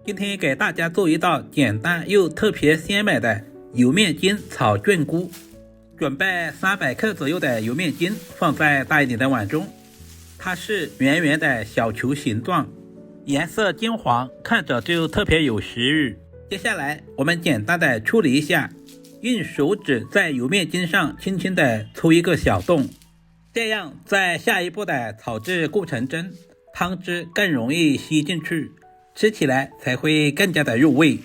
今天给大家做一道简单又特别鲜美的油面筋炒菌菇。准备300克左右的油面筋放在大一点的碗中，它是圆圆的小球形状，颜色金黄，看着就特别有食欲。接下来我们简单的处理一下，用手指在油面筋上轻轻的戳一个小洞，这样在下一步的炒制过程中，汤汁更容易吸进去，吃起来才会更加的入味。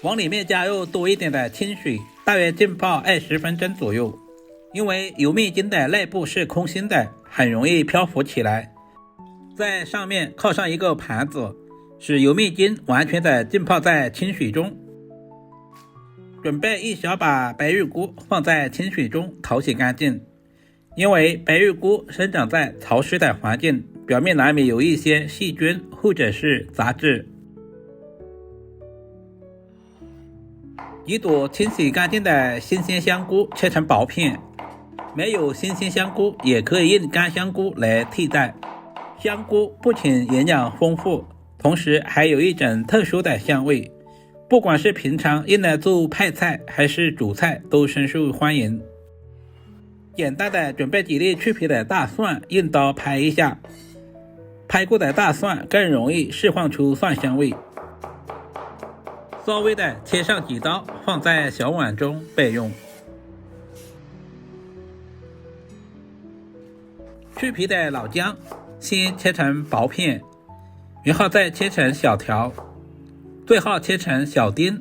往里面加入多一点的清水，大约浸泡20分钟左右。因为油面筋的内部是空心的，很容易漂浮起来。在上面靠上一个盘子，使油面筋完全的浸泡在清水中。准备一小把白玉菇放在清水中淘洗干净，因为白玉菇生长在潮湿的环境，表面难免有一些细菌或者是杂质。几朵清洗干净的新鲜香菇切成薄片，没有新鲜香菇也可以用干香菇来替代。香菇不仅营养丰富，同时还有一种特殊的香味，不管是平常用来做派菜还是煮菜都深受欢迎。简单的准备几粒去皮的大蒜，用刀拍一下，拍过的大蒜更容易释放出蒜香味。稍微的切上几刀，放在小碗中备用。去皮的老姜先切成薄片，然后再切成小条，最后切成小丁。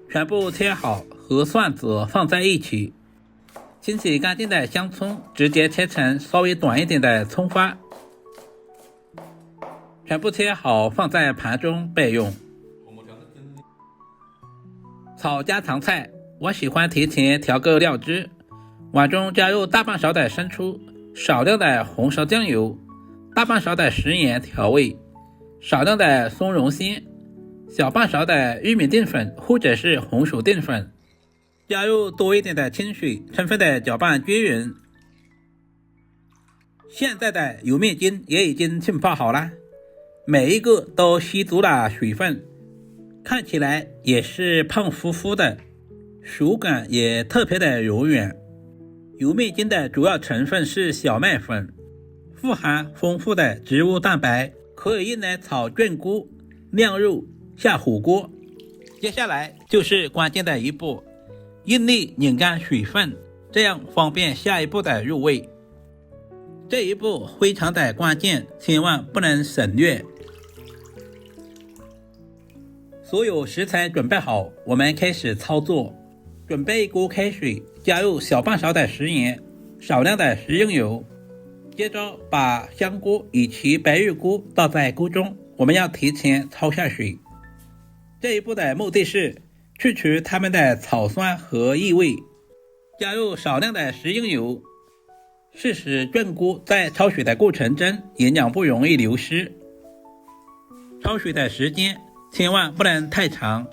全部切好，和蒜子放在一起。清洗干净的香葱直接切成稍微短一点的葱花，全部切好放在盘中备用。炒家常菜，我喜欢提前调个料汁，碗中加入大半勺的生抽，少量的红烧酱油，大半勺的食盐调味，少量的松茸鲜，小半勺的玉米淀粉或者是红薯淀粉，加入多一点的清水，充分的搅拌均匀。现在的油面筋也已经浸泡好了，每一个都吸足了水分，看起来也是胖乎乎的，手感也特别的柔软。油面筋的主要成分是小麦粉，富含丰富的植物蛋白，可以用来炒菌菇、晾肉、下火锅。接下来就是关键的一步，用力拧干水分，这样方便下一步的入味。这一步非常的关键，千万不能省略。所有食材准备好，我们开始操作。准备一锅开水，加入小半勺的食盐，少量的食用油，接着把香菇以及白玉菇倒在锅中，我们要提前焯下水。这一步的目的是去除它们的草酸和异味。加入少量的食用油，是使菌菇在焯水的过程中营养不容易流失。焯水的时间千万不能太长，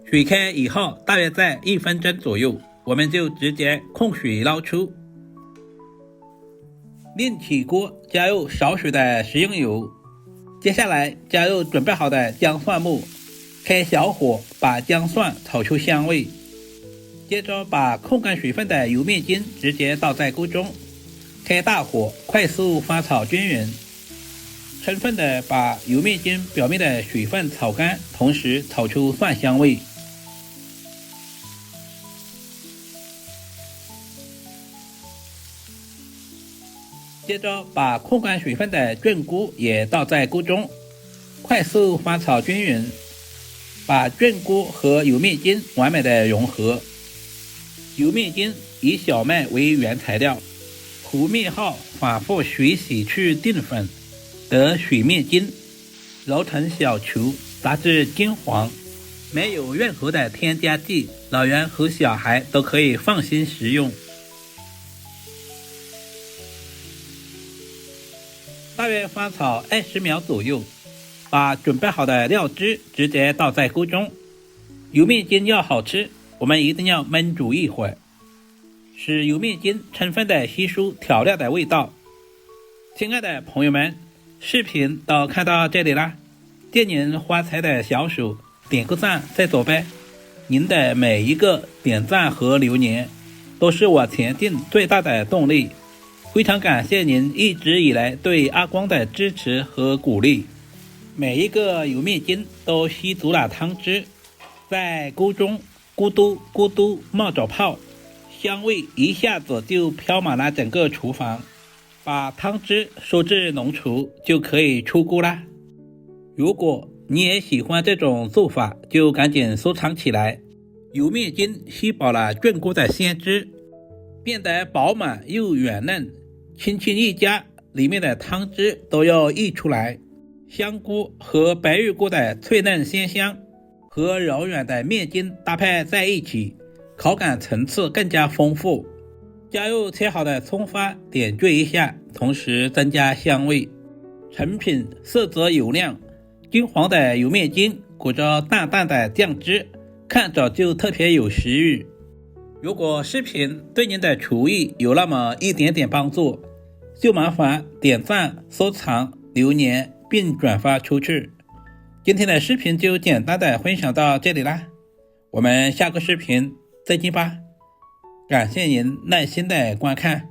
水开以后大约在1分钟左右，我们就直接控水捞出。另起锅，加入少许的食用油，接下来加入准备好的姜蒜末，开小火把姜蒜炒出香味。接着把控干水分的油面筋直接倒在锅中，开大火快速翻炒均匀，充分的把油面筋表面的水分炒干，同时炒出蒜香味。接着把控干水分的菌菇也倒在锅中，快速翻炒均匀，把菌菇和油面筋完美的融合。油面筋以小麦为原材料，和面后反复水洗去淀粉，得水面筋，揉成小球，炸至金黄，没有任何的添加剂，老人和小孩都可以放心食用。大约翻炒20秒左右，把准备好的料汁直接倒在锅中。油面筋要好吃，我们一定要焖煮一会儿，使油面筋充分的吸收调料的味道。亲爱的朋友们，视频都看到这里啦，借您发财的小手点个赞再走呗。您的每一个点赞和留言都是我前进最大的动力，非常感谢您一直以来对阿光的支持和鼓励。每一个油面筋都吸足了汤汁，在锅中咕嘟咕嘟冒着泡，香味一下子就飘满了整个厨房。把汤汁收至浓稠就可以出锅啦。如果你也喜欢这种做法，就赶紧收藏起来。油面筋吸饱了菌菇的鲜汁，变得饱满又软嫩，轻轻一夹，里面的汤汁都要溢出来。香菇和白玉菇的脆嫩鲜香和柔软的面筋搭配在一起，口感层次更加丰富。加入切好的葱花点缀一下，同时增加香味。成品色泽油亮，金黄的油面筋裹着淡淡的酱汁，看着就特别有食欲。如果视频对您的厨艺有那么一点点帮助，就麻烦点赞、收藏、留言并转发出去。今天的视频就简单的分享到这里啦，我们下个视频再见吧。感谢您耐心的观看。